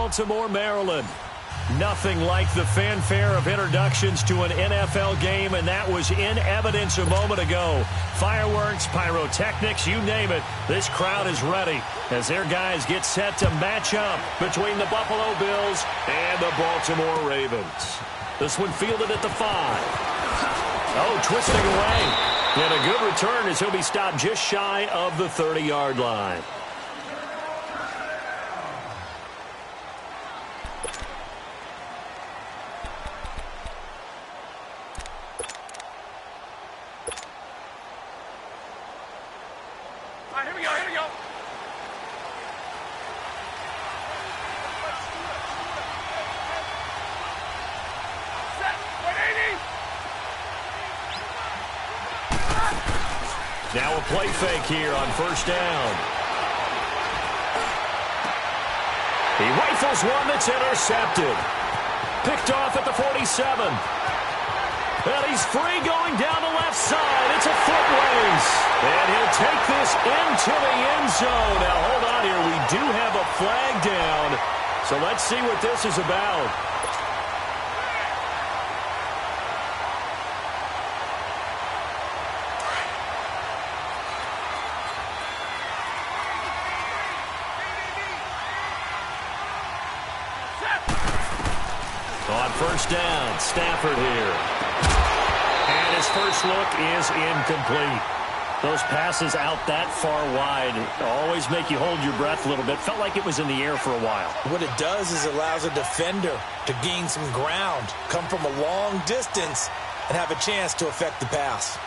Baltimore, Maryland. Nothing like the fanfare of introductions to an NFL game, and that was in evidence a moment ago. Fireworks, pyrotechnics, you name it. This crowd is ready as their guys get set to match up between the Buffalo Bills and the Baltimore Ravens. This one fielded at the 5. Oh, twisting away. And a good return as he'll be stopped just shy of the 30-yard line. Now a play fake here on first down. He rifles one that's intercepted. Picked off at the 47. And he's free going down the left side. It's a foot race. And he'll take this into the end zone. Now hold on here. We do have a flag down. So let's see what this is about. On first down, Stafford here. And his first look is incomplete. Those passes out that far wide always make you hold your breath a little bit. Felt like it was in the air for a while. What it does is it allows a defender to gain some ground, come from a long distance, and have a chance to affect the pass.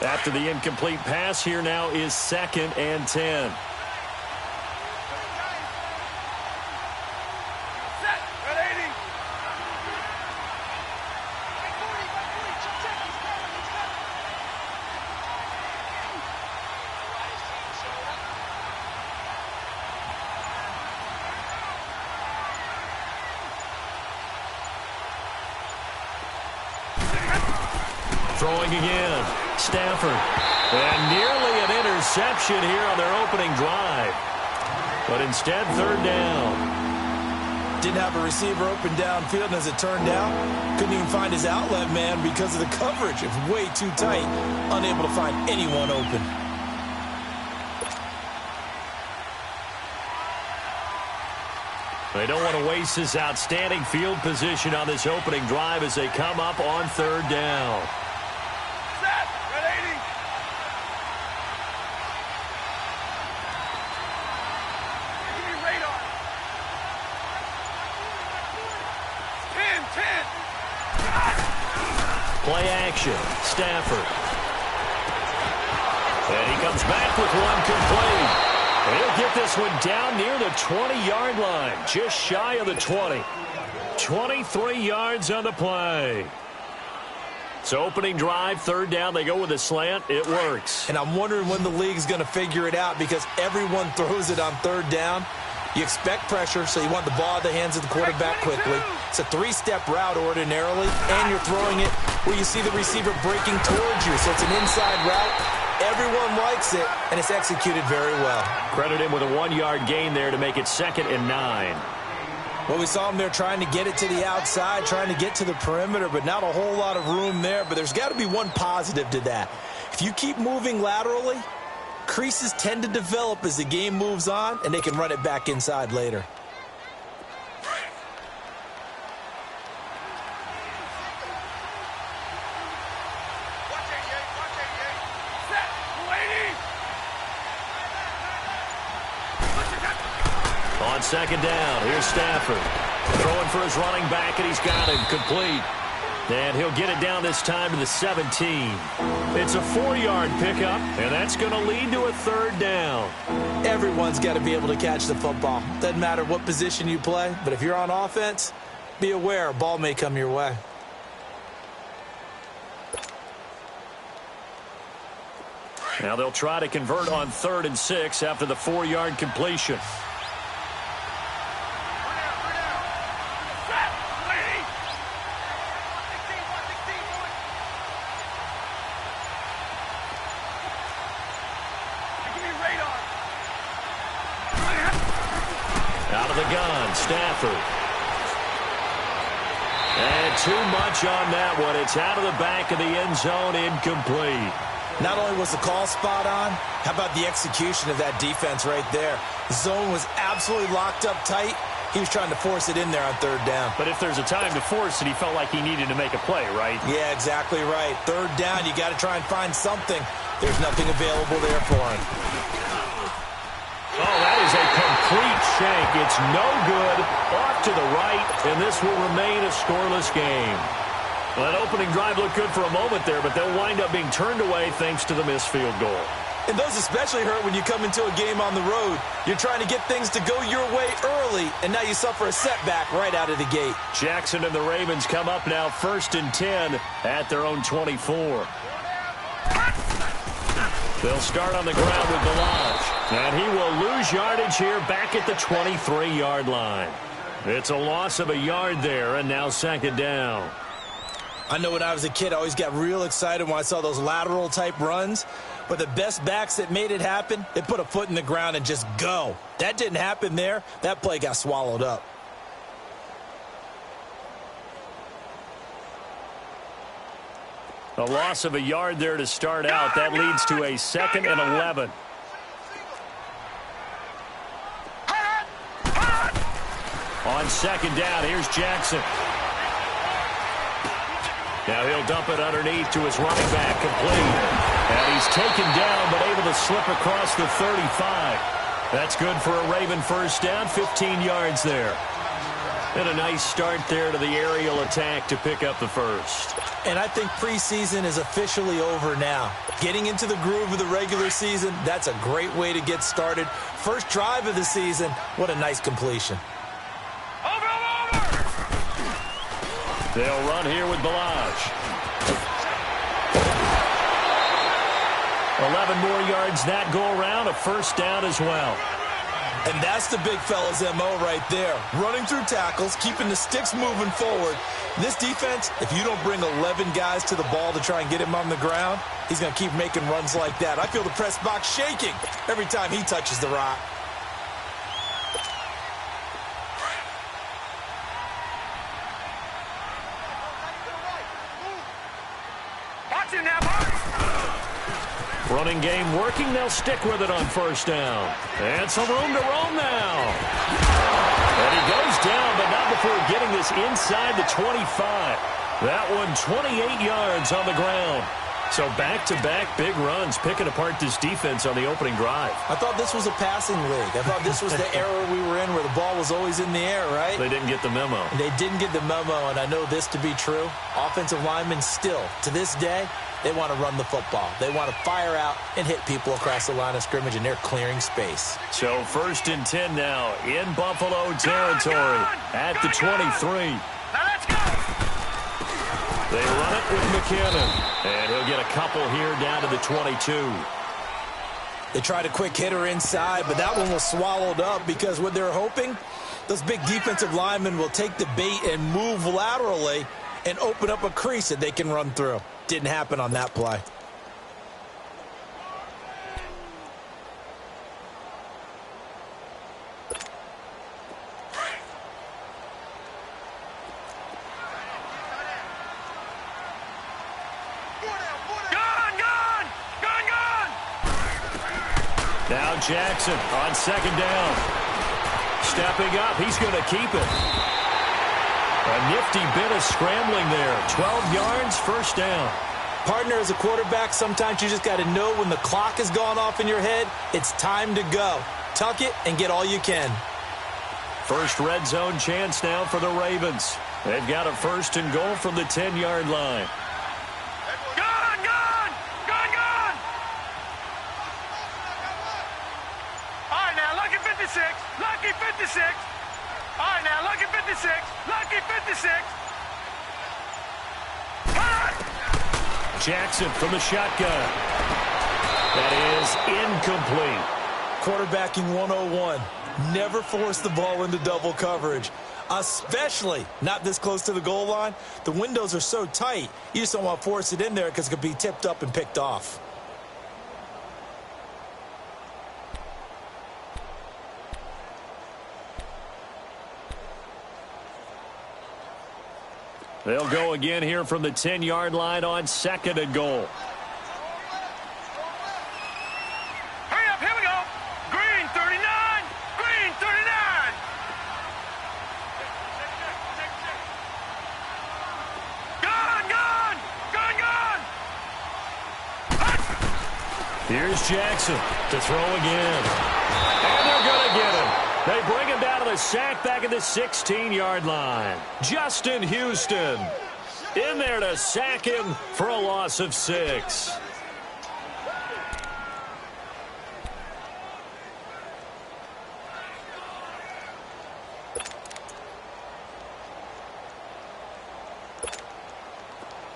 After the incomplete pass, here now is 2nd and 10. Throwing again. Stafford. And nearly an interception here on their opening drive. But instead, 3rd down. Didn't have a receiver open downfield, and as it turned out, couldn't even find his outlet man because of the coverage. It was way too tight, unable to find anyone open. They don't want to waste this outstanding field position on this opening drive as they come up on 3rd down. Play action. Stafford. And he comes back with one complete. And he'll get this one down near the 20-yard line. Just shy of the 20. 23 yards on the play. So opening drive, 3rd down. They go with a slant. It works. And I'm wondering when the league's going to figure it out because everyone throws it on 3rd down. You expect pressure, so you want the ball in the hands of the quarterback quickly. It's a 3-step route ordinarily, and you're throwing it where you see the receiver breaking towards you. So it's an inside route. Everyone likes it, and it's executed very well. Credit him with a 1-yard gain there to make it 2nd and 9. Well, we saw him there trying to get it to the outside, trying to get to the perimeter, but not a whole lot of room there. But there's got to be one positive to that. If you keep moving laterally, creases tend to develop as the game moves on, and they can run it back inside later. On 2nd down, here's Stafford. Throwing for his running back, and he's got him complete. And he'll get it down this time to the 17. It's a 4-yard pickup, and that's going to lead to a 3rd down. Everyone's got to be able to catch the football. Doesn't matter what position you play, but if you're on offense, be aware a ball may come your way. Now they'll try to convert on 3rd and 6 after the 4-yard completion. Out of the gun, Stafford. And too much on that one. It's out of the back of the end zone, incomplete. Not only was the call spot on, how about the execution of that defense right there? The zone was absolutely locked up tight. He was trying to force it in there on 3rd down. But if there's a time to force it, he felt like he needed to make a play, right? Yeah, exactly right. 3rd down, you got to try and find something. There's nothing available there for him. Oh, that is a complete shank. It's no good. Off to the right, and this will remain a scoreless game. Well, that opening drive looked good for a moment there, but they'll wind up being turned away thanks to the missed field goal. And those especially hurt when you come into a game on the road. You're trying to get things to go your way early, and now you suffer a setback right out of the gate. Jackson and the Ravens come up now 1st and 10 at their own 24. They'll start on the ground with Balaj. And he will lose yardage here back at the 23-yard line. It's a loss of a yard there, and now 2nd down. I know when I was a kid, I always got real excited when I saw those lateral-type runs. But the best backs that made it happen, they put a foot in the ground and just go. That didn't happen there. That play got swallowed up. A loss of a yard there to start out. That leads to a 2nd and 11. On 2nd down, here's Jackson. Now he'll dump it underneath to his running back, complete. And he's taken down, but able to slip across the 35. That's good for a Raven 1st down, 15 yards there. And a nice start there to the aerial attack to pick up the 1st. And I think preseason is officially over now. Getting into the groove of the regular season, that's a great way to get started. First drive of the season, what a nice completion. They'll run here with Balaj. 11 more yards that go around, a 1st down as well. And that's the big fella's MO right there. Running through tackles, keeping the sticks moving forward. This defense, if you don't bring 11 guys to the ball to try and get him on the ground, he's going to keep making runs like that. I feel the press box shaking every time he touches the rock. Running game working. They'll stick with it on 1st down. And some room to roam now. And he goes down, but not before getting this inside the 25. That one 28 yards on the ground. So back-to-back big runs, picking apart this defense on the opening drive. I thought this was a passing league. I thought this was the era we were in where the ball was always in the air, right? They didn't get the memo. They didn't get the memo, and I know this to be true. Offensive linemen still, to this day, they want to run the football. They want to fire out and hit people across the line of scrimmage, and they're clearing space. So 1st and 10 now in Buffalo territory at the 23. Now let's go. They run it with McKinnon, and he'll get a couple here down to the 22. They tried a quick hitter inside, but that one was swallowed up because what they're hoping, those big defensive linemen will take the bait and move laterally and open up a crease that they can run through. Didn't happen on that play. Now Jackson on 2nd down. Stepping up, he's going to keep it. A nifty bit of scrambling there. 12 yards, 1st down. Partner, as a quarterback, sometimes you just got to know when the clock has gone off in your head, it's time to go. Tuck it and get all you can. First red zone chance now for the Ravens. They've got a 1st and goal from the 10-yard line. Lucky 56. All right, now, lucky 56. Lucky 56. Jackson from the shotgun. That is incomplete. Quarterbacking 101. Never force the ball into double coverage, especially not this close to the goal line. The windows are so tight, you just don't want to force it in there because it could be tipped up and picked off. They'll go again here from the 10-yard line on 2nd and goal. Hurry up, here we go. Green 39, green 39. Gone, gone, gone, gone. Here's Jackson to throw again. And they're going to get him. They bring him down to the sack back at the 16-yard line. Justin Houston in there to sack him for a loss of 6.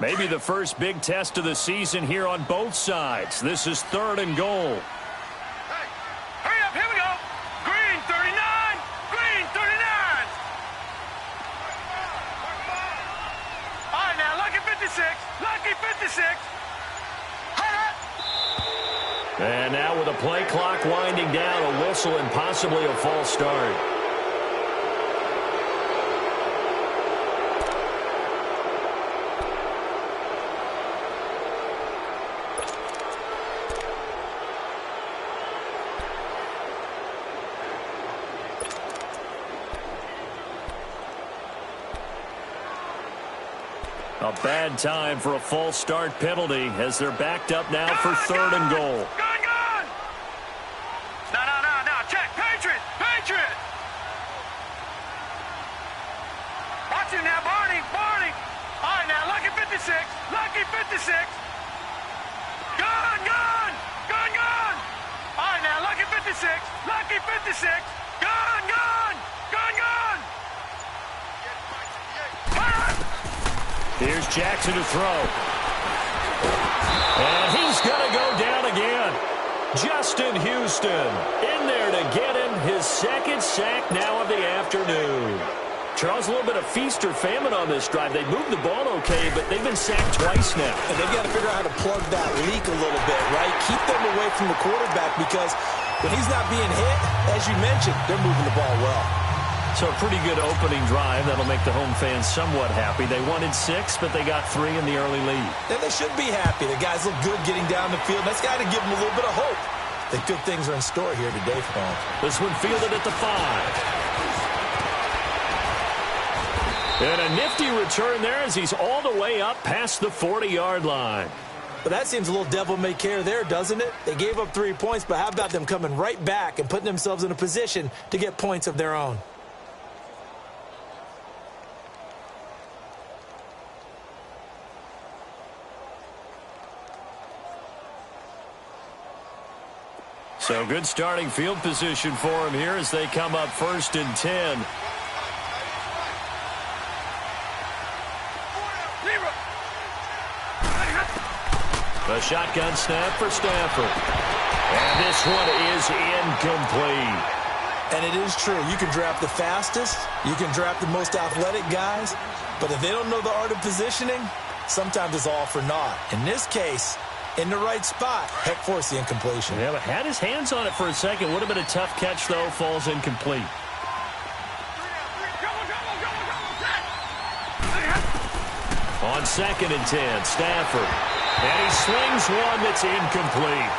Maybe the first big test of the season here on both sides. This is 3rd and goal. Hurry up, here we go. Green 39, green 39. All right, now, lucky 56, lucky 56. And now with the play clock winding down, a whistle and possibly a false start. A bad time for a false start penalty as they're backed up now for 3rd and goal. Gone, gone. No, check. Patriot, Patriot. Watch him now, Barney. All right, now, lucky 56, lucky 56. Gone. All right, now, lucky 56, lucky 56. Gone. Here's Jackson to throw. And he's going to go down again. Justin Houston in there to get him his 2nd sack now of the afternoon. Charles, a little bit of feast or famine on this drive. They moved the ball okay, but they've been sacked twice now. And they've got to figure out how to plug that leak a little bit, right? Keep them away from the quarterback because when he's not being hit, as you mentioned, they're moving the ball well. So a pretty good opening drive. That'll make the home fans somewhat happy. They wanted 6, but they got 3 in the early lead. And they should be happy. The guys look good getting down the field. That's got to give them a little bit of hope that good things are in store here today for them. This one fielded at the 5. And a nifty return there as he's all the way up past the 40-yard line. But that seems a little devil-may-care there, doesn't it? They gave up 3 points, but how about them coming right back and putting themselves in a position to get points of their own? So good starting field position for him here as they come up 1st and 10. The shotgun snap for Stafford. And this one is incomplete. And it is true. You can draft the fastest. You can draft the most athletic guys. But if they don't know the art of positioning, sometimes it's all for naught. In this case, in the right spot, heck, force the incompletion. Yeah, but had his hands on it for a second. Would have been a tough catch, though. Falls incomplete. On 2nd and 10, Stafford. And he slings one that's incomplete.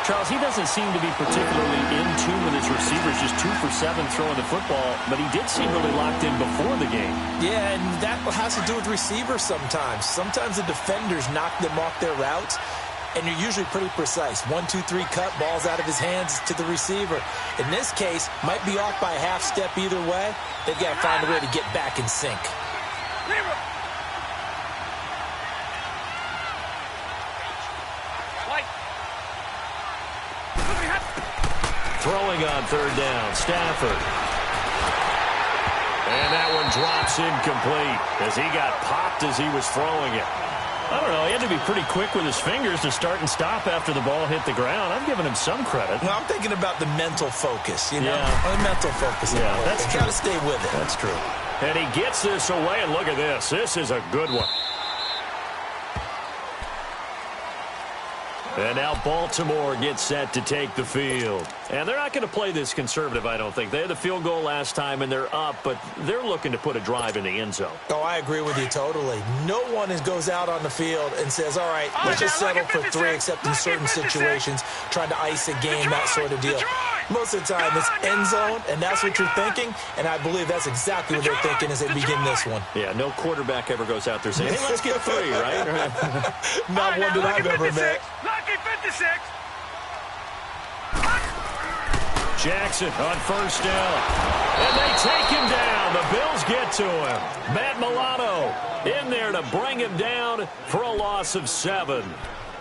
Charles, he doesn't seem to be particularly in tune with his receivers, just 2 for 7 throwing the football, but he did seem really locked in before the game. Yeah, and that has to do with receivers sometimes. Sometimes the defenders knock them off their routes, and you're usually pretty precise. 1, 2, 3 cut, ball's out of his hands to the receiver. In this case, might be off by a half step either way. They've got to find a way to get back in sync. Throwing on 3rd down, Stafford. And that one drops incomplete as he got popped as he was throwing it. I don't know. He had to be pretty quick with his fingers to start and stop after the ball hit the ground. I'm giving him some credit. Well, I'm thinking about the mental focus, you know? Yeah. The mental focus. Yeah, that's true. Got to stay with it. That's true. And he gets this away, and look at this. This is a good one. And now Baltimore gets set to take the field. And they're not going to play this conservative, I don't think. They had the field goal last time, and they're up, but they're looking to put a drive in the end zone. Oh, I agree with you totally. No one goes out on the field and says, all right, let's just settle for 3, except in certain situations, trying to ice a game, that sort of deal. Most of the time, it's end zone, and that's what you're thinking, and I believe that's exactly what they're thinking as they begin this one. Yeah, no quarterback ever goes out there saying, hey, let's get 3, right? Not one that I've ever met. Lucky 56. Jackson on first down. And they take him down. The Bills get to him. Matt Milano in there to bring him down for a loss of 7.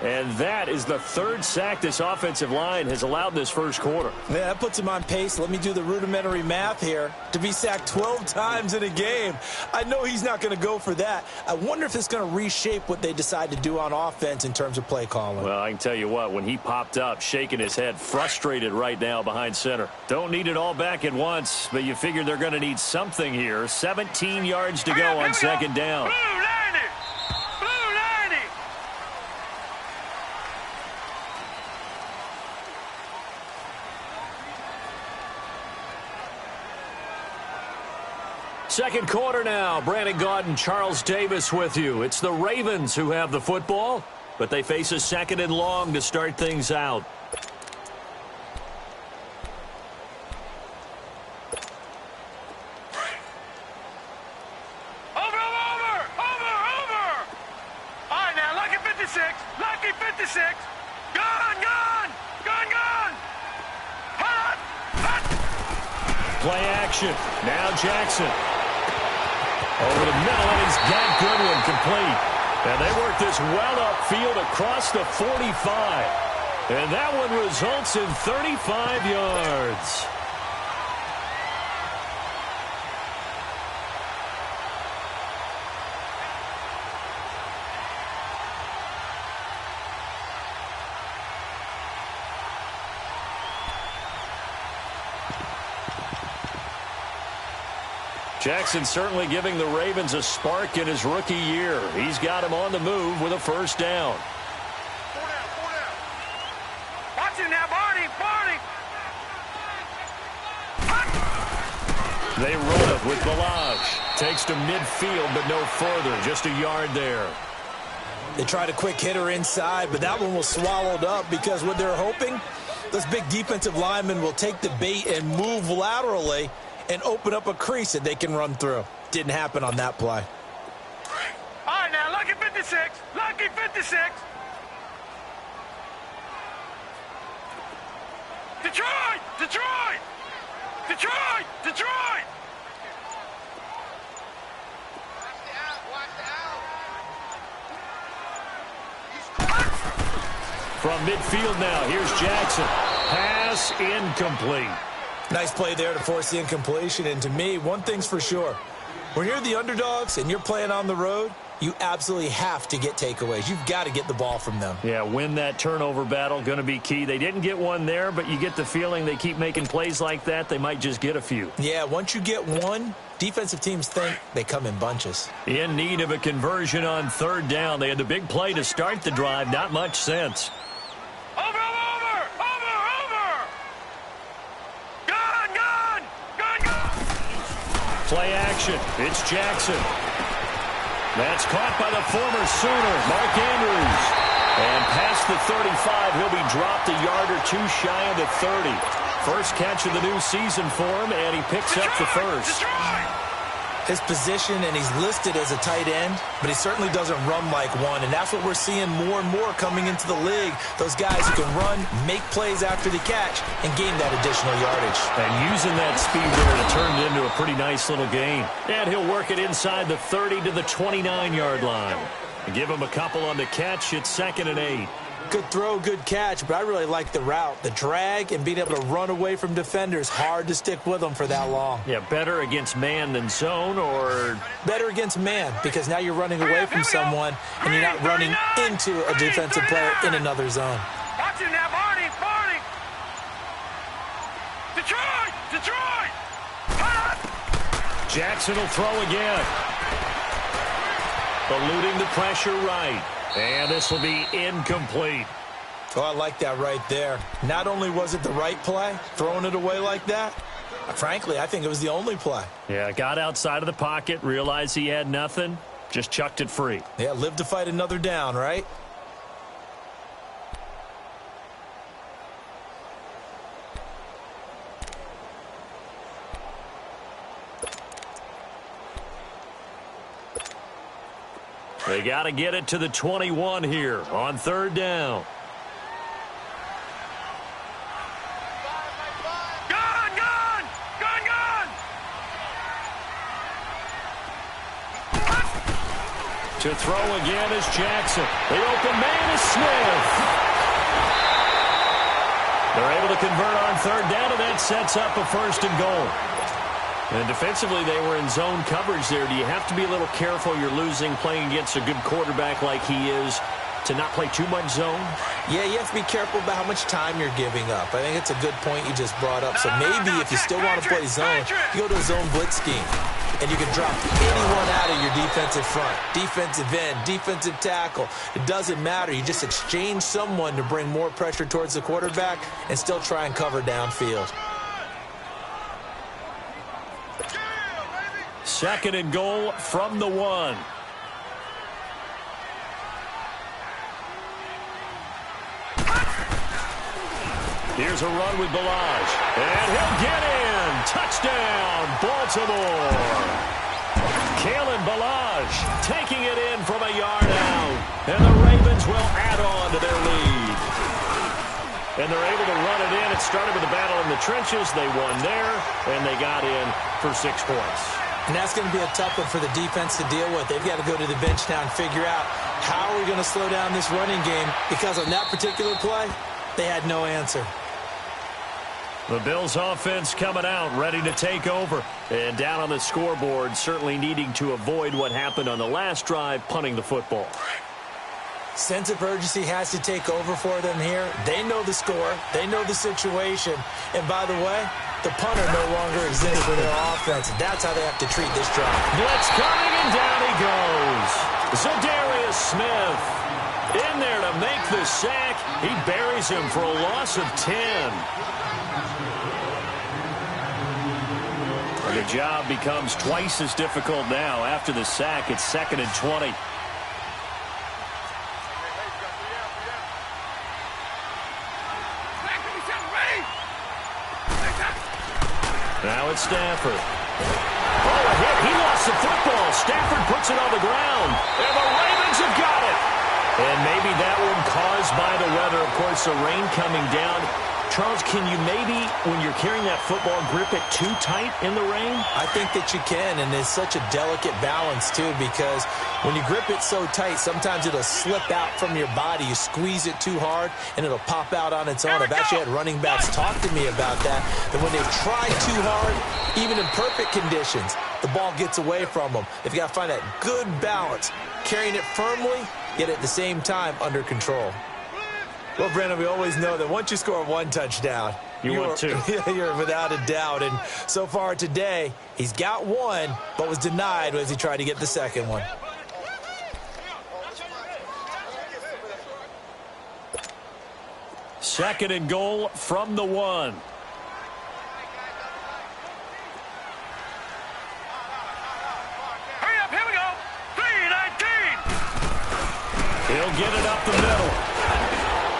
And that is the 3rd sack this offensive line has allowed this first quarter. Yeah, that puts him on pace. Let me do the rudimentary math here. To be sacked 12 times in a game. I know he's not going to go for that. I wonder if it's going to reshape what they decide to do on offense in terms of play calling. Well, I can tell you what, when he popped up, shaking his head, frustrated right now behind center. Don't need it all back at once, but you figure they're going to need something here. 17 yards to go on 2nd down. Second quarter now. Brandon Gaudin, Charles Davis with you. It's the Ravens who have the football, but they face a 2nd and long to start things out. Over. All right, now, lucky 56. Lucky 56. Gone. Hot. Play action. Now Jackson. Over the middle, and he's got Goodwin complete. And they work this well upfield across the 45. And that one results in 35 yards. Jackson certainly giving the Ravens a spark in his rookie year. He's got him on the move with a first down. 4 down. Watch it now, Barney. They run it with Balaj. Takes to midfield, but no further. Just a yard there. They tried a quick hitter inside, but that one was swallowed up because what they're hoping, those big defensive linemen will take the bait and move laterally and open up a crease that they can run through. Didn't happen on that play. All right, now, lucky 56. Lucky 56. Detroit. From midfield now, here's Jackson. Pass incomplete. Nice play there to force the incompletion. And to me, one thing's for sure. When you're the underdogs and you're playing on the road, you absolutely have to get takeaways. You've got to get the ball from them. Yeah, win that turnover battle, going to be key. They didn't get one there, but you get the feeling they keep making plays like that, they might just get a few. Yeah, once you get one, defensive teams think they come in bunches. In need of a conversion on 3rd down. They had the big play to start the drive. Not much sense. Over. Gone. Play action. It's Jackson. That's caught by the former Sooner, Mark Andrews. And past the 35, he'll be dropped a yard or 2 shy of the 30. First catch of the new season for him, and he picks up the first. His position, and he's listed as a tight end, but he certainly doesn't run like one, and that's what we're seeing more and more coming into the league. Those guys who can run, make plays after the catch, and gain that additional yardage. And using that speed there to turn it into a pretty nice little gain. And he'll work it inside the 30 to the 29-yard line. Give him a couple on the catch. It's 2nd and 8. Good throw, good catch, but I really like the route. The drag and being able to run away from defenders, hard to stick with them for that long. Yeah, better against man than zone, or? Better against man, because now you're running away from someone and you're not running into a defensive player in another zone. Watch it now, Barney, Barney. Detroit, Detroit. Jackson will throw again. Eluding the pressure right. And this will be incomplete. Oh, I like that right there. Not only was it the right play, throwing it away like that, frankly, I think it was the only play. Yeah, got outside of the pocket, realized he had nothing, just chucked it free. Yeah, live to fight another down, right? They got to get it to the 21 here on third down. Gun, gun, gun, gun. To throw again is Jackson. The open man is Smith. They're able to convert on third down, and that sets up a first and goal. And defensively, they were in zone coverage there. Do you have to be a little careful? You're losing playing against a good quarterback like he is to not play too much zone? Yeah, you have to be careful about how much time you're giving up. I think it's a good point you just brought up. So maybe if you still want to play zone, you go to a zone blitz scheme. And you can drop anyone out of your defensive front, defensive end, defensive tackle. It doesn't matter. You just exchange someone to bring more pressure towards the quarterback and still try and cover downfield. Second and goal from the 1. Here's a run with Balaj. And he'll get in. Touchdown, Baltimore. Kalen Balaj taking it in from a yard out. And the Ravens will add on to their lead. And they're able to run it in. It started with a battle in the trenches. They won there, and they got in for 6 points. And that's going to be a tough one for the defense to deal with. They've got to go to the bench now and figure out how are we going to slow down this running game, because on that particular play, they had no answer. The Bills offense coming out, ready to take over. And down on the scoreboard, certainly needing to avoid what happened on the last drive, punting the football. Sense of urgency has to take over for them here. They know the score. They know the situation. And by the way, the punter no longer exists for their offense. That's how they have to treat this drive. Blitz coming, and down he goes. Zadarius Smith in there to make the sack. He buries him for a loss of 10. And the job becomes twice as difficult now. After the sack, it's 2nd and 20. Now it's Stafford. Oh, a hit. He lost the football. Stafford puts it on the ground. And the Ravens have got it. And maybe that one caused by the weather. Of course, the rain coming down. Charles, can you maybe, when you're carrying that football, grip it too tight in the rain? I think that you can, and it's such a delicate balance, too, because when you grip it so tight, sometimes it'll slip out from your body. You squeeze it too hard, and it'll pop out on its own. I've actually had running backs talk to me about that when they've tried too hard, even in perfect conditions, the ball gets away from them. They've got to find that good balance, carrying it firmly, yet at the same time under control. Well, Brandon, we always know that once you score one touchdown, you're without a doubt. And so far today, he's got one, but was denied as he tried to get the second one. Second and goal from the 1. Hurry up, here we go. 3:19. He'll get it up the middle.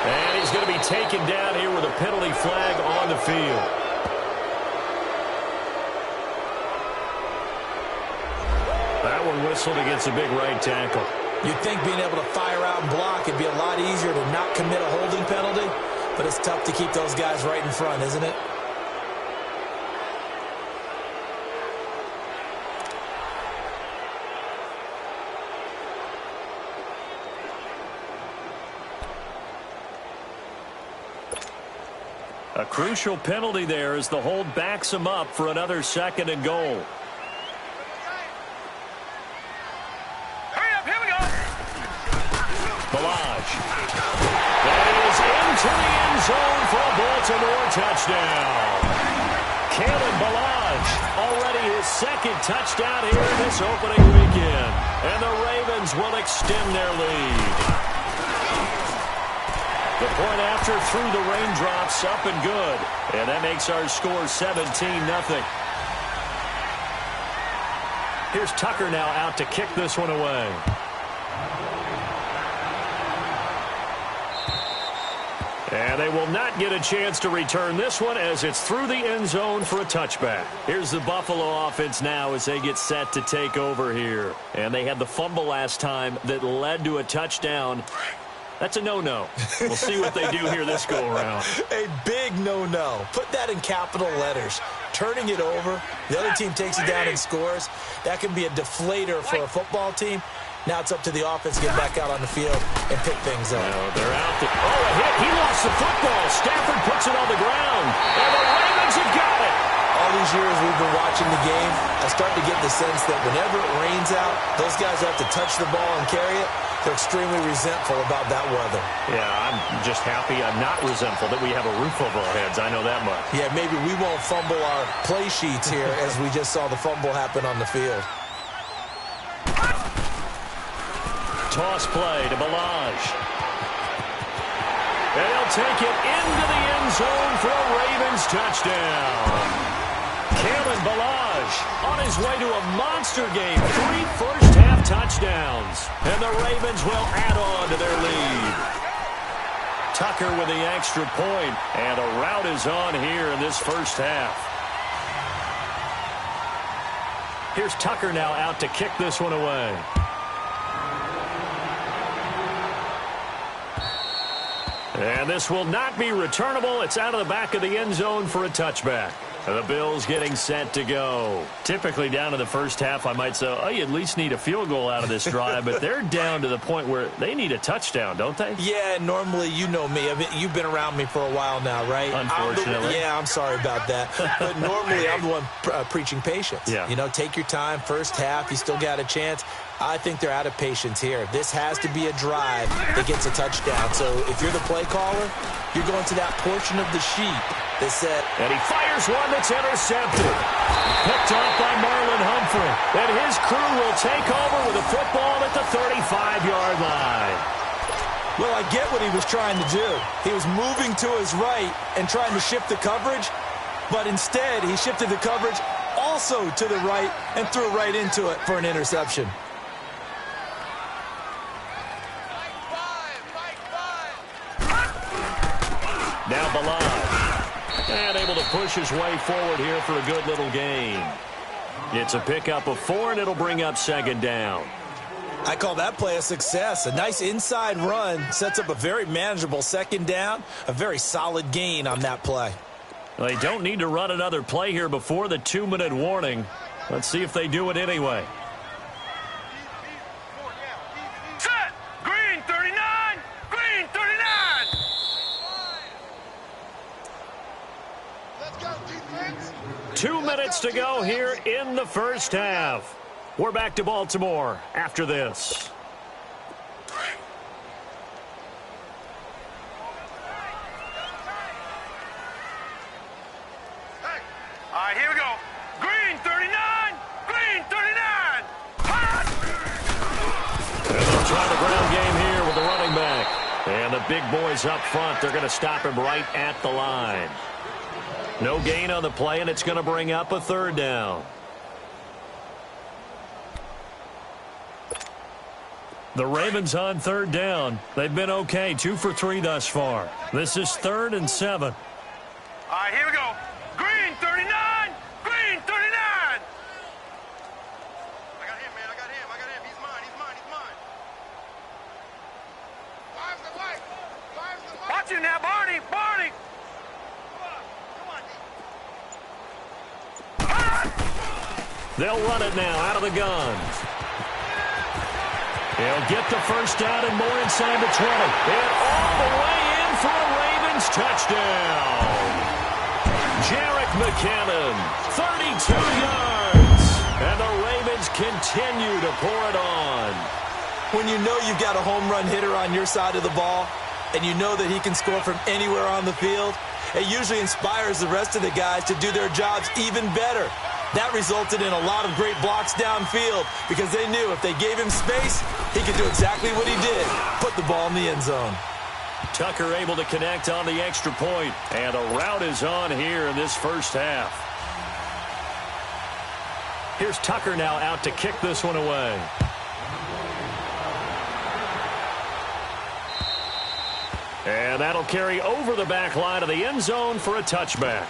And he's going to be taken down here with a penalty flag on the field. That one whistled against a big right tackle. You'd think being able to fire out and block would be a lot easier to not commit a holding penalty, but it's tough to keep those guys right in front, isn't it? A crucial penalty there as the hold backs him up for another 2nd and goal. Hurry up, here we go. Balaj. That is into the end zone for a Baltimore touchdown. Kalen Balaj, already his 2nd touchdown here in this opening weekend. And the Ravens will extend their lead. The point after through the raindrops, up and good. And that makes our score 17-0. Here's Tucker now out to kick this one away. And they will not get a chance to return this one as it's through the end zone for a touchback. Here's the Buffalo offense now as they get set to take over here. And they had the fumble last time that led to a touchdown. That's a no-no. We'll see what they do here this go-around. A big no-no. Put that in capital letters. Turning it over, the other team takes it down and scores. That can be a deflator for a football team. Now it's up to the offense to get back out on the field and pick things up. No, they're out there. Oh, a hit. He lost the football. Stafford puts it on the ground. And the Ravens have got it. All these years we've been watching the game, I start to get the sense that whenever it rains out, those guys have to touch the ball and carry it. They're extremely resentful about that weather. Yeah, I'm just happy I'm not resentful that we have a roof over our heads. I know that much. Yeah, maybe we won't fumble our play sheets here as we just saw the fumble happen on the field. Toss play to Balaj. And he'll take it into the end zone for a Ravens touchdown. Kalen Balaj on his way to a monster game. 3 first-half touchdowns. And the Ravens will add on to their lead. Tucker with the extra point. And a rout is on here in this first half. Here's Tucker now out to kick this one away. And this will not be returnable. It's out of the back of the end zone for a touchback. And the Bills getting set to go. Typically down to the first half, I might say, oh, you at least need a field goal out of this drive. But they're down to the point where they need a touchdown, don't they? Yeah, normally, you know me. I mean, you've been around me for a while now, right? Unfortunately. I'm sorry about that. But normally, I'm the one preaching patience. Yeah. You know, take your time. First half, you still got a chance. I think they're out of patience here. This has to be a drive that gets a touchdown. So if you're the play caller, you're going to that portion of the sheet that said... And he fires one that's intercepted. Picked off by Marlon Humphrey. And his crew will take over with a football at the 35-yard line. Well, I get what he was trying to do. He was moving to his right and trying to shift the coverage. But instead, he shifted the coverage also to the right and threw right into it for an interception. Now Balaj. And able to push his way forward here for a good little gain. It's a pickup of 4, and it'll bring up 2nd down. I call that play a success. A nice inside run sets up a very manageable 2nd down. A very solid gain on that play. Well, they don't need to run another play here before the 2-minute warning. Let's see if they do it anyway. Set. Green 39. Green 39. Let's go, defense. 2 minutes to go here in the first half. We're back to Baltimore after this. All right, here we go. Green 39. Green 39. Hot. And they'll try the ground game here with the running back. And the big boys up front, they're going to stop him right at the line. No gain on the play, and it's going to bring up a 3rd down. The Ravens on 3rd down. They've been okay, 2 for 3 thus far. This is 3rd and 7. All right, here we go. Green 39. Green 39. I got him, man. I got him. He's mine. Five's the white. Watch you now, Barney. Barney. Come on. They'll run it now out of the gun. He'll get the first down and more inside the 20. And all the way in for a Ravens touchdown. Jerick McKinnon, 32 yards. And the Ravens continue to pour it on. When you know you've got a home run hitter on your side of the ball, and you know that he can score from anywhere on the field, it usually inspires the rest of the guys to do their jobs even better. That resulted in a lot of great blocks downfield because they knew if they gave him space, he could do exactly what he did, put the ball in the end zone. Tucker able to connect on the extra point, and a rout is on here in this first half. Here's Tucker now out to kick this one away. And that'll carry over the back line of the end zone for a touchback.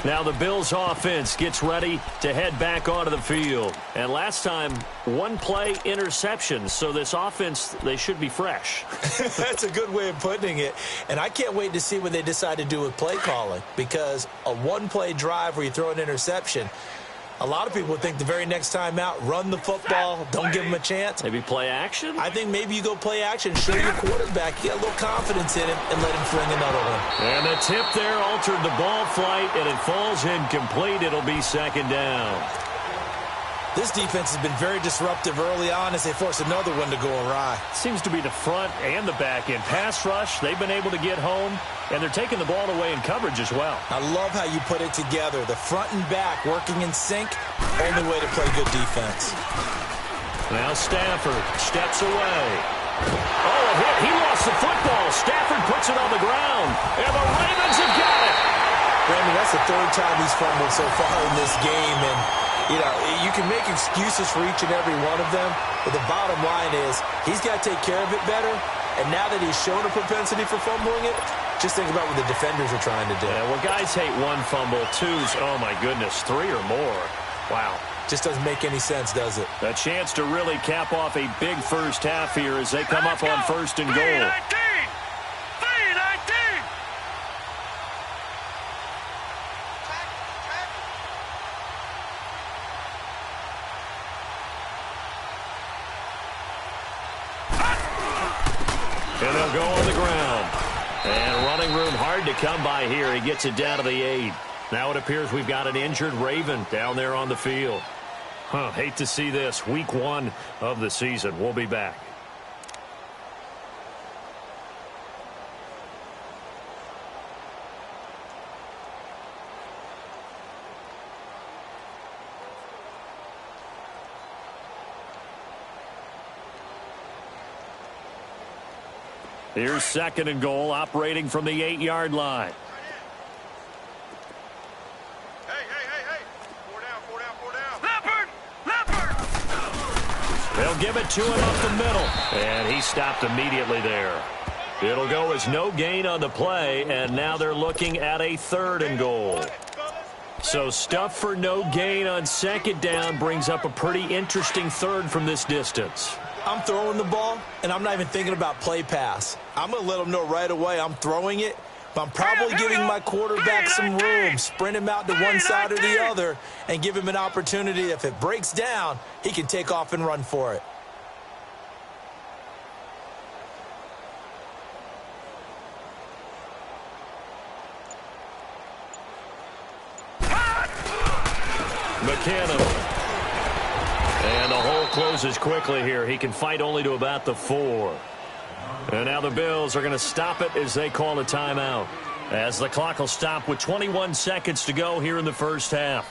Now the Bills offense gets ready to head back onto the field. And last time, one play interception. So this offense, they should be fresh. That's a good way of putting it. And I can't wait to see what they decide to do with play calling. Because a one-play drive where you throw an interception, a lot of people think the very next time out, run the football, don't give him a chance. Maybe play action? I think maybe you go play action, show your quarterback, you got a little confidence in him, and let him fling another one. And the tip there altered the ball flight, and it falls incomplete. It'll be second down. This defense has been very disruptive early on as they force another one to go awry. Seems to be the front and the back end. Pass rush, they've been able to get home, and they're taking the ball away in coverage as well. I love how you put it together. The front and back working in sync, only way to play good defense. Now Stafford steps away. Oh, a hit. He lost the football. Stafford puts it on the ground, and the Ravens have got it. Brandon, that's the third time he's fumbled so far in this game, and you can make excuses for each and every one of them, but the bottom line is he's got to take care of it better, and now that he's shown a propensity for fumbling it, just think about what the defenders are trying to do. Yeah, well, guys hate one fumble, twos, oh my goodness, three or more. Wow. Just doesn't make any sense, does it? A chance to really cap off a big first half here as they come up on first and goal. 3-19. And they'll go on the ground. And running room hard to come by here. He gets it down to the 8. Now it appears we've got an injured Raven down there on the field. Hate to see this. Week 1 of the season. We'll be back. Here's second and goal, operating from the 8-yard line. Hey. 4 down. Leopard. They'll give it to him up the middle. And he stopped immediately there. It'll go as no gain on the play, and now they're looking at a third and goal. So stuff for no gain on second down brings up a pretty interesting third from this distance. I'm throwing the ball, and I'm not even thinking about play pass. I'm going to let them know right away I'm throwing it, but I'm probably giving my quarterback some room, sprint him out to one side or the other, and give him an opportunity. If it breaks down, he can take off and run for it. McKinnon. And the hole closes quickly here. He can fight only to about the 4. And now the Bills are going to stop it as they call a timeout, as the clock will stop with 21 seconds to go here in the first half.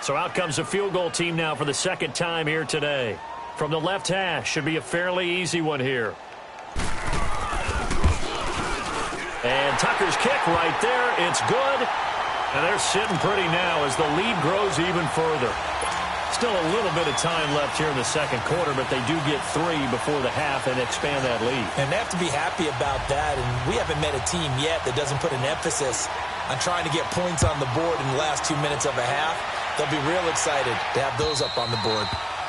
So out comes the field goal team now for the second time here today. From the left hash, should be a fairly easy one here. And Tucker's kick right there. It's good. And they're sitting pretty now as the lead grows even further. Still a little bit of time left here in the second quarter, but they do get 3 before the half and expand that lead. And they have to be happy about that. And we haven't met a team yet that doesn't put an emphasis on trying to get points on the board in the last 2 minutes of a half. They'll be real excited to have those up on the board.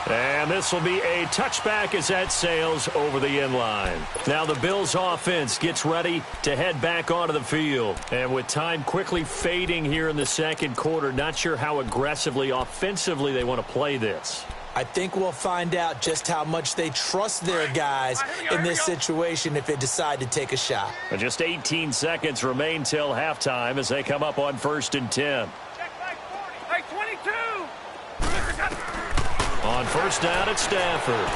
And this will be a touchback as that sails over the end line. Now the Bills offense gets ready to head back onto the field. And with time quickly fading here in the second quarter, not sure how aggressively, offensively they want to play this. I think we'll find out just how much they trust their guys in this situation if they decide to take a shot. And just 18 seconds remain till halftime as they come up on 1st and 10. Hey, 22! On 1st down, it's Stafford.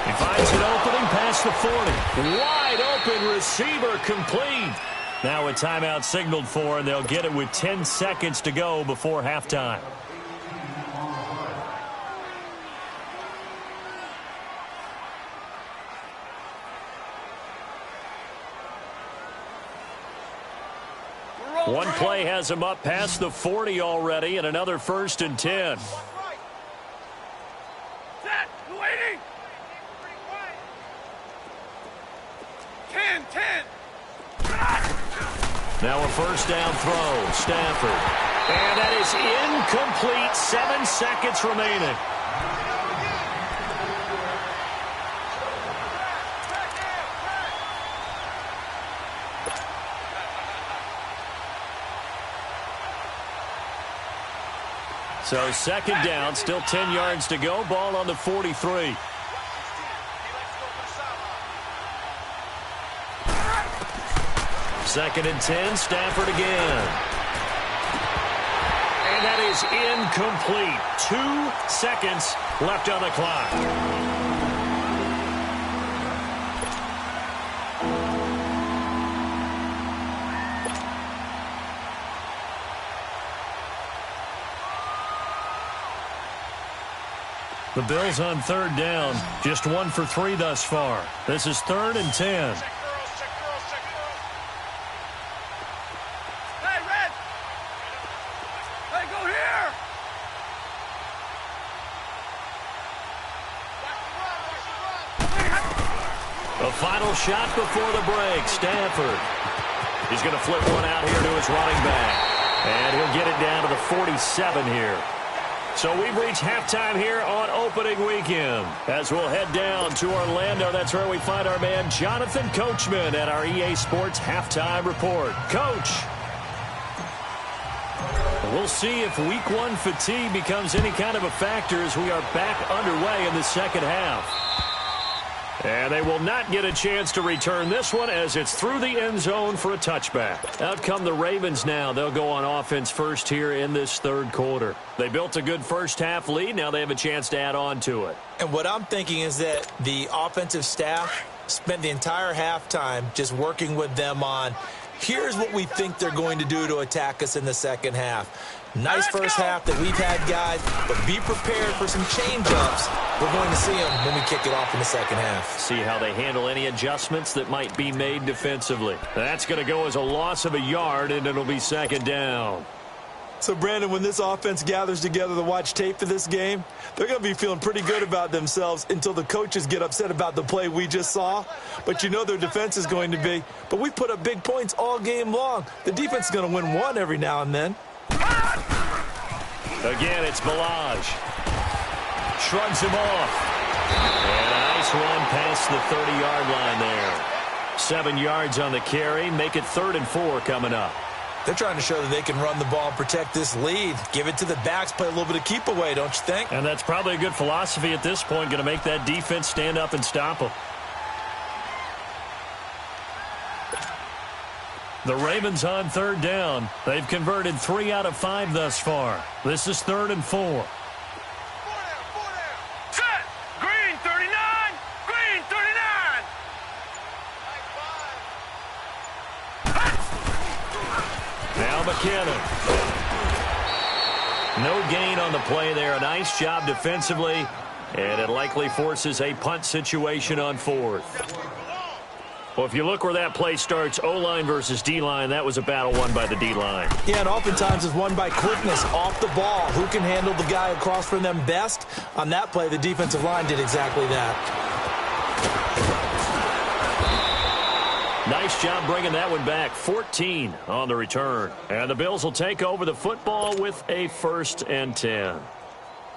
He finds an opening past the 40. Wide open receiver complete. Now a timeout signaled for, and they'll get it with 10 seconds to go before halftime. One play has him up past the 40 already, and another 1st and 10. Set, waiting. 10. Now a 1st down throw, Stafford. And that is incomplete, 7 seconds remaining. So 2nd down, still 10 yards to go. Ball on the 43. Second and 10, Stafford again. And that is incomplete. 2 seconds left on the clock. The Bills on 3rd down, just 1 for 3 thus far. This is 3rd and 10. Hey, Red! Hey, go here! The final shot before the break, Stafford. He's going to flip one out here to his running back. And he'll get it down to the 47 here. So we've reached halftime here on opening weekend. As we'll head down to Orlando, that's where we find our man Jonathan Coachman at our EA Sports Halftime Report. Coach, we'll see if Week 1 fatigue becomes any kind of a factor as we are back underway in the second half. And they will not get a chance to return this one as it's through the end zone for a touchback. Out come the Ravens now. They'll go on offense first here in this 3rd quarter. They built a good first half lead. Now they have a chance to add on to it. And what I'm thinking is that the offensive staff spent the entire halftime just working with them on, here's what we think they're going to do to attack us in the second half. Nice first half that we've had, guys, but be prepared for some change-ups. We're going to see them when we kick it off in the second half. See how they handle any adjustments that might be made defensively. That's going to go as a loss of a yard, and it'll be 2nd down. So, Brandon, when this offense gathers together to watch tape for this game, they're going to be feeling pretty good about themselves until the coaches get upset about the play we just saw. But you know their defense is going to be. But we put up big points all game long. The defense is going to win one every now and then. Again, it's Balaj. Shrugs him off. And a nice run past the 30-yard line there. 7 yards on the carry. Make it 3rd and 4 coming up. They're trying to show that they can run the ball and protect this lead. Give it to the backs, play a little bit of keep away, don't you think? And that's probably a good philosophy at this point, going to make that defense stand up and stop them. The Ravens on 3rd down. They've converted 3 out of 5 thus far. This is 3rd and 4. Set! Green 39! Green 39! Now McKinnon. No gain on the play there. A nice job defensively. And it likely forces a punt situation on 4th. Well, if you look where that play starts, O-line versus D-line, that was a battle won by the D-line. Yeah, and oftentimes it's won by quickness off the ball. Who can handle the guy across from them best? On that play, the defensive line did exactly that. Nice job bringing that one back. 14 on the return. And the Bills will take over the football with a 1st and 10.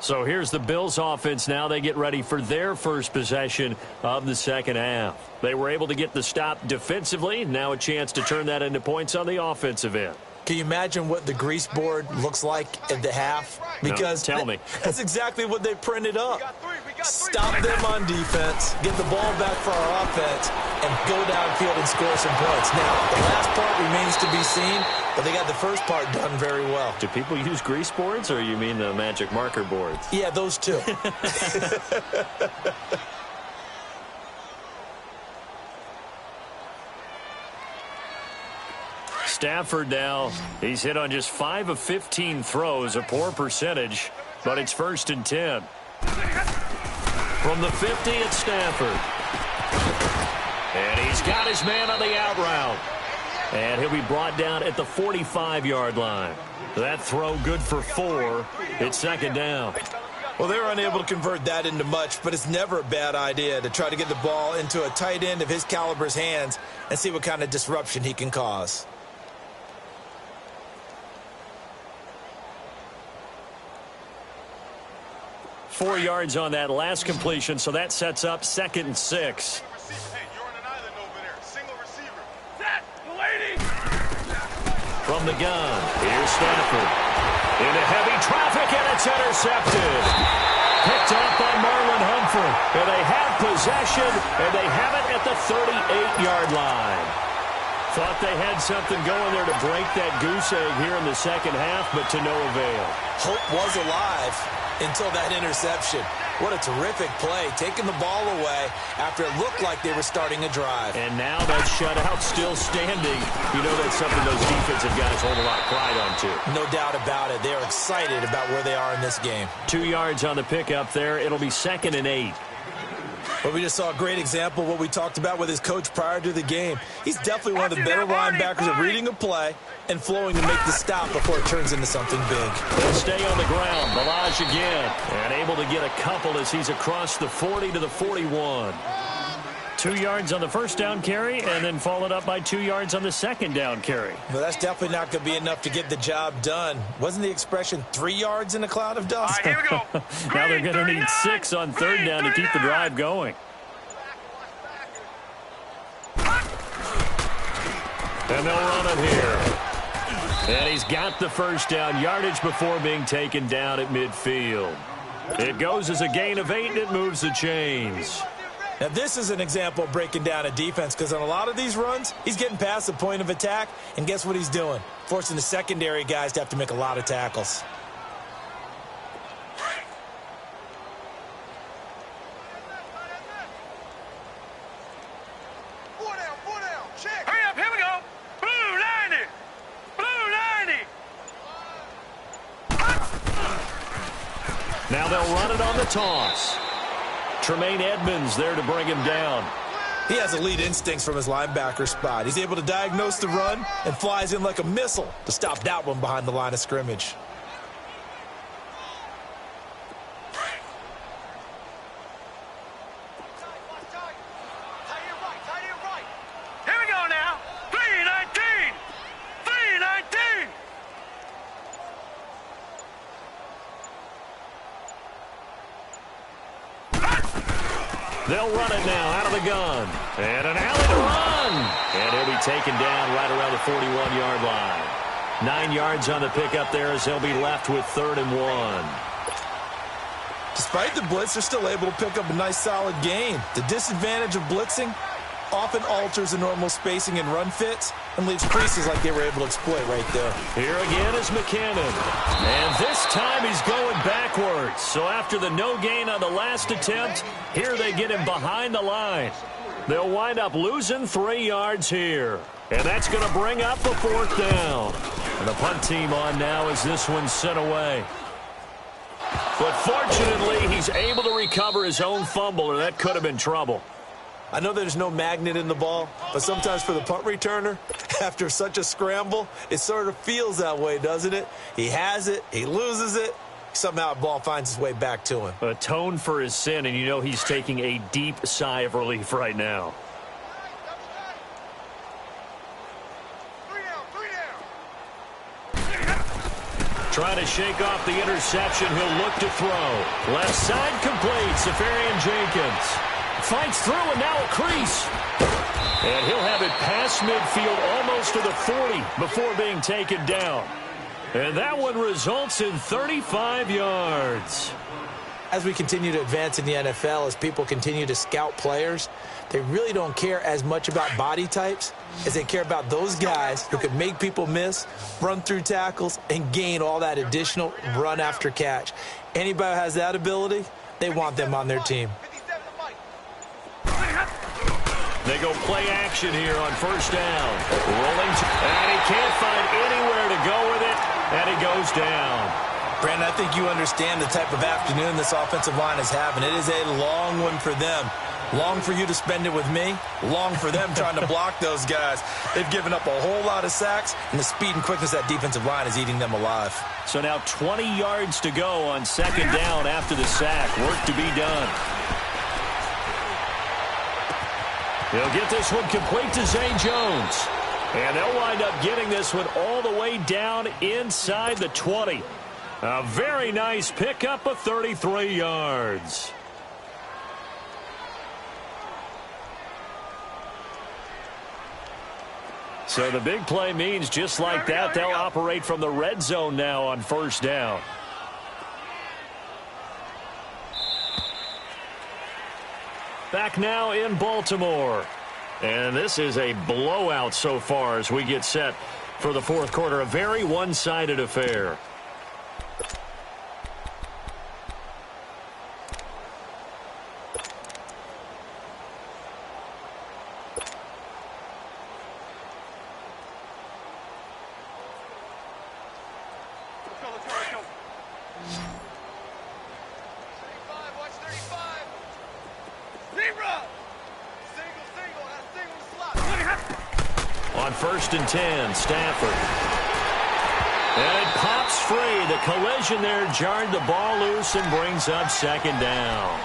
So here's the Bills offense now. They get ready for their first possession of the second half. They were able to get the stop defensively. Now a chance to turn that into points on the offensive end. Can you imagine what the grease board looks like at the half? Because no, tell me. That's exactly what they printed up. Stop them on defense, get the ball back for our offense, and go downfield and score some points. Now, the last part remains to be seen, but they got the first part done very well. Do people use grease boards, or you mean the magic marker boards? Yeah, those two. Stafford now, he's hit on just 5 of 15 throws, a poor percentage, but it's 1st and 10. From the 50, it's Stafford. And he's got his man on the out route. And he'll be brought down at the 45-yard line. That throw good for 4. It's 2nd down. Well, they were unable to convert that into much, but it's never a bad idea to try to get the ball into a tight end of his caliber's hands and see what kind of disruption he can cause. Four yards on that last completion, so that sets up 2nd and 6. Hey, you're on an island over there. Single receiver. That lady. From the gun, here's Stafford. Into heavy traffic, and it's intercepted. Picked up by Marlon Humphrey. And they have possession, and they have it at the 38-yard line. Thought they had something going there to break that goose egg here in the second half, but to no avail. Hope was alive until that interception. What a terrific play, taking the ball away after it looked like they were starting a drive. And now that shutout still standing. You know that's something those defensive guys hold a lot of pride on, too. No doubt about it. They're excited about where they are in this game. 2 yards on the pickup there. It'll be 2nd and 8. But we just saw a great example of what we talked about with his coach prior to the game. He's definitely one of the better linebackers at reading a play and flowing to make the stop before it turns into something big. They'll stay on the ground. Balaj again. And able to get a couple as he's across the 40 to the 41. 2 yards on the first down carry, and then followed up by 2 yards on the second down carry. Well, that's definitely not going to be enough to get the job done. Wasn't the expression 3 yards in a cloud of dust? All right, here we go. Now they're going to need 6 on 3rd down to keep the drive going. And they'll run it here. And he's got the first down yardage before being taken down at midfield. It goes as a gain of 8, and it moves the chains. Now, this is an example of breaking down a defense, because on a lot of these runs, he's getting past the point of attack, and guess what he's doing? Forcing the secondary guys to have to make a lot of tackles. Hurry up, here we go. Blue 90. Blue 90. Now they'll run it on the toss. Tremaine Edmonds there to bring him down. He has elite instincts from his linebacker spot. He's able to diagnose the run and flies in like a missile to stop that one behind the line of scrimmage. Here we go now. 319. 319. They'll run it now out of the gun. And an alley to run. And he'll be taken down right around the 41-yard line. 9 yards on the pickup there as they'll be left with 3rd and 1. Despite the blitz, they're still able to pick up a nice solid gain. The disadvantage of blitzing often alters the normal spacing and run fits and leaves creases like they were able to exploit right there. Here again is McKinnon. And this time he's going backwards. So after the no gain on the last attempt, here they get him behind the line. They'll wind up losing 3 yards here. And that's going to bring up the 4th down. And the punt team on now as this one's sent away. But fortunately, he's able to recover his own fumble, or that could have been trouble. I know there's no magnet in the ball, but sometimes for the punt returner, after such a scramble, it sort of feels that way, doesn't it? He has it, he loses it, somehow the ball finds its way back to him. Atone for his sin, and you know he's taking a deep sigh of relief right now. trying to shake off the interception. He'll look to throw. Left side complete. Safarian-Jenkins fights through, and now a crease. And he'll have it past midfield almost to the 40 before being taken down. And that one results in 35 yards. As we continue to advance in the NFL, as people continue to scout players, they really don't care as much about body types as they care about those guys who can make people miss, run through tackles, and gain all that additional run after catch. Anybody who has that ability, they want them on their team. They go play action here on first down. Rolling, and he can't find anywhere to go with it, and he goes down. Brandon, I think you understand the type of afternoon this offensive line is having. It is a long one for them. Long for you to spend it with me. Long for them trying to block those guys. They've given up a whole lot of sacks, and the speed and quickness of that defensive line is eating them alive. So now 20 yards to go on second down after the sack. Work to be done. He'll get this one complete to Zay Jones. And they'll wind up getting this one all the way down inside the 20. A very nice pickup of 33 yards. So the big play means just like that, they'll operate from the red zone now on first down. Back now in Baltimore. And this is a blowout so far as we get set for the fourth quarter. A very one-sided affair. On first and 10, Stafford. And it pops free. The collision there jarred the ball loose and brings up second down.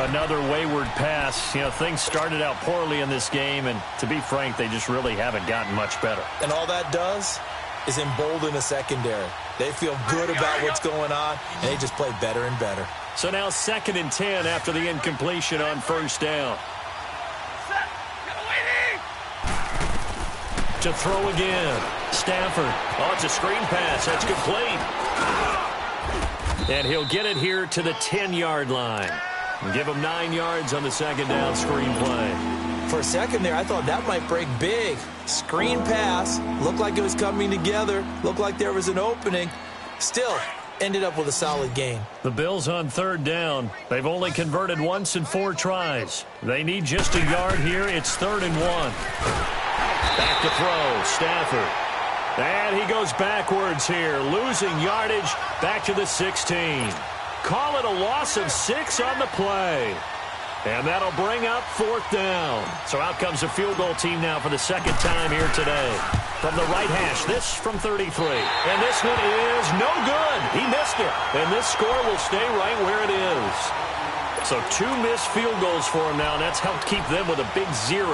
Another wayward pass. You know, things started out poorly in this game, and to be frank, they just really haven't gotten much better. And all that does is embolden the secondary. They feel good about what's going on, and they just play better and better. So now second and 10 after the incompletion on first down. To throw again. Stafford. Oh, it's a screen pass. That's complete. And he'll get it here to the 10-yard line. And give him 9 yards on the second down screen play. For a second there, I thought that might break big. Screen pass. Looked like it was coming together. Looked like there was an opening. Still, ended up with a solid gain. The Bills on third down. They've only converted once in 4 tries. They need just a yard here. It's 3rd and 1. Back to throw, Stafford. And he goes backwards here, losing yardage back to the 16. Call it a loss of 6 on the play. And that'll bring up 4th down. So out comes the field goal team now for the second time here today. From the right hash, this from 33. And this one is no good. He missed it. And this score will stay right where it is. So 2 missed field goals for him now, and that's helped keep them with a big 0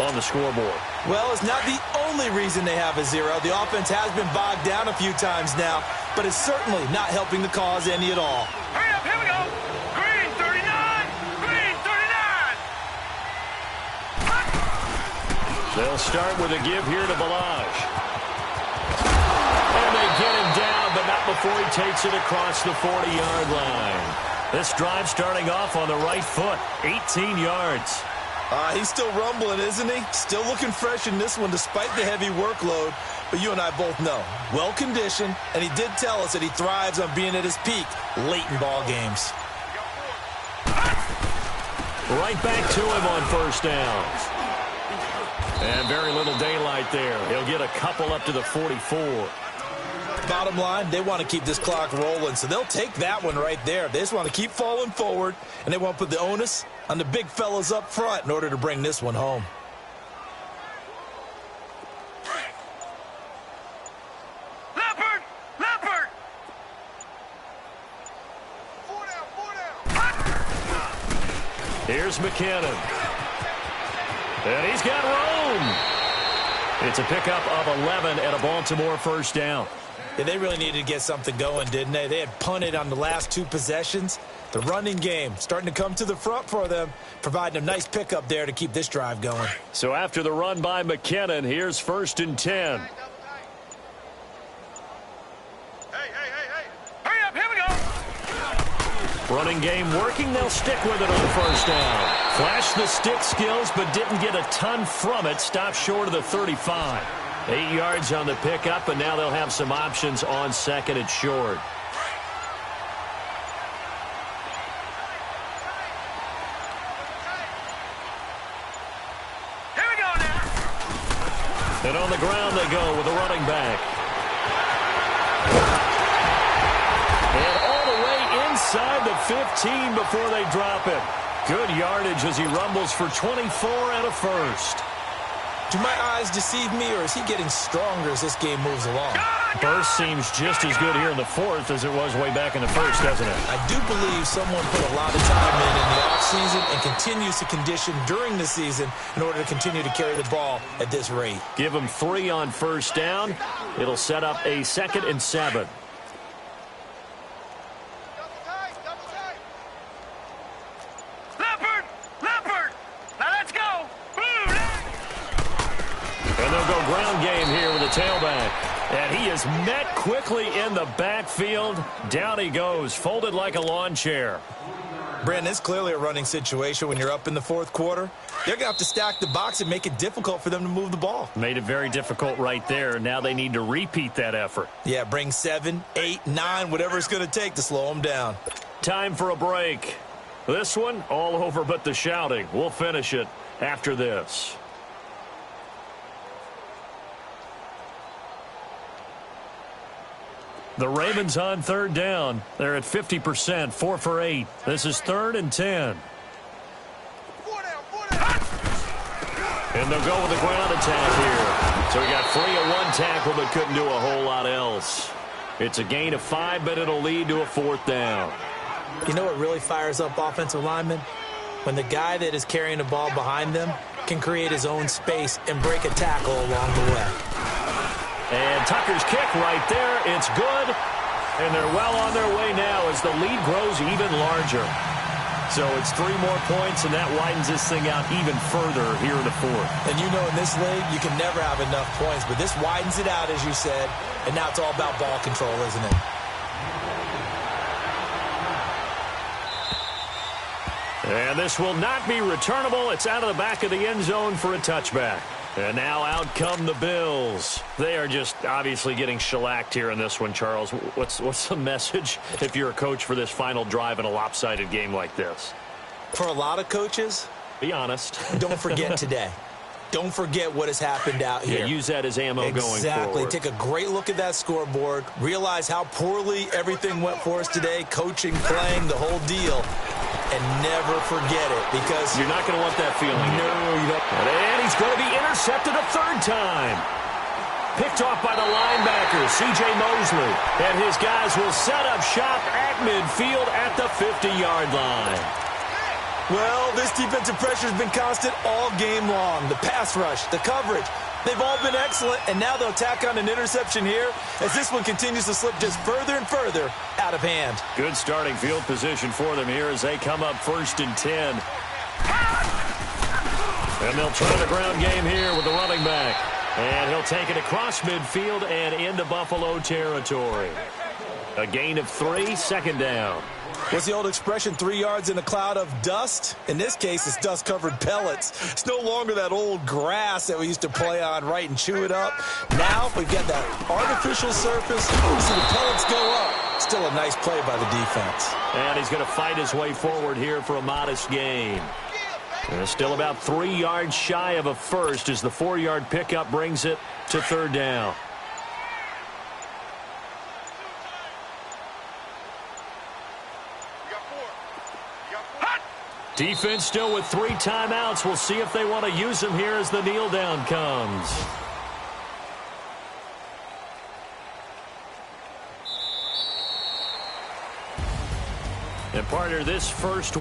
on the scoreboard. Well, it's not the only reason they have a 0. The offense has been bogged down a few times now, but it's certainly not helping the cause any at all. Hurry up, here we go. Green 39, green 39. They'll start with a give here to Balaj. And they get him down, but not before he takes it across the 40-yard line. This drive starting off on the right foot, 18 yards. He's still rumbling, isn't he? Still looking fresh in this one despite the heavy workload. But you and I both know, well-conditioned, and he did tell us that he thrives on being at his peak late in ball games. Right back to him on first down. And very little daylight there. He'll get a couple up to the 44. Bottom line, they want to keep this clock rolling, so they'll take that one right there. They just want to keep falling forward, and they want to put the onus on the big fellas up front in order to bring this one home. Leopard! Leopard! 4 down. Here's McKinnon. And he's got room. It's a pickup of 11 and a Baltimore first down. Yeah, they really needed to get something going, didn't they? They had punted on the last 2 possessions. The running game starting to come to the front for them, providing a nice pickup there to keep this drive going. So after the run by McKinnon, here's 1st and 10. Hurry up, here we go. Running game working. They'll stick with it on 1st down. Flashed the stick skills, but didn't get a ton from it. Stopped short of the 35. 8 yards on the pickup, and now they'll have some options on 2nd and short. Here we go now. And on the ground they go with a running back. And all the way inside the 15 before they drop it. Good yardage as he rumbles for 24 and a first. Do my eyes deceive me, or is he getting stronger as this game moves along? Burst seems just as good here in the 4th as it was way back in the 1st, doesn't it? I do believe someone put a lot of time in the offseason and continues to condition during the season in order to continue to carry the ball at this rate. Give him 3 on 1st down. It'll set up a 2nd and 7. And they'll go ground game here with a tailback. And he is met quickly in the backfield. Down he goes, folded like a lawn chair. Brandon, it's clearly a running situation when you're up in the 4th quarter. They're going to have to stack the box and make it difficult for them to move the ball. Made it very difficult right there. Now they need to repeat that effort. Yeah, bring 7, 8, 9, whatever it's going to take to slow them down. Time for a break. This one, all over but the shouting. We'll finish it after this. The Ravens on 3rd down. They're at 50%, 4 for 8. This is 3rd and 10. And they'll go with the ground attack here. So he got free of 1 tackle but couldn't do a whole lot else. It's a gain of 5, but it'll lead to a 4th down. You know what really fires up offensive linemen? When the guy that is carrying the ball behind them can create his own space and break a tackle along the way. And Tucker's kick right there. It's good. And they're well on their way now as the lead grows even larger. So it's 3 more points, and that widens this thing out even further here in the 4th. And you know in this league, you can never have enough points, but this widens it out, as you said, and now it's all about ball control, isn't it? And this will not be returnable. It's out of the back of the end zone for a touchback. And now out come the Bills. They are just obviously getting shellacked here in this one, Charles. What's the message if you're a coach for this final drive in a lopsided game like this? For a lot of coaches, be honest. Don't forget today. Don't forget what has happened out here. Yeah, use that as ammo going forward. Exactly. Take a great look at that scoreboard. Realize how poorly everything went for us today. Coaching, playing, the whole deal. And never forget it, because you're not going to want that feeling. No, you don't. And he's going to be intercepted a 3rd time. Picked off by the linebacker, C.J. Mosley. And his guys will set up shop at midfield at the 50-yard line. Well, this defensive pressure has been constant all game long. The pass rush, the coverage, they've all been excellent, and now they'll tack on an interception here as this one continues to slip just further and further out of hand. Good starting field position for them here as they come up 1st and 10. And they'll try the ground game here with the running back. And he'll take it across midfield and into Buffalo territory. A gain of 3, 2nd down. What's the old expression, 3 yards in a cloud of dust? In this case, it's dust-covered pellets. It's no longer that old grass that we used to play on, right, and chew it up. Now we've got that artificial surface. You see the pellets go up. Still a nice play by the defense. And he's going to fight his way forward here for a modest gain. And still about 3 yards shy of a first as the 4-yard pickup brings it to 3rd down. Defense still with 3 timeouts. We'll see if they want to use them here as the kneel down comes. And partner, this first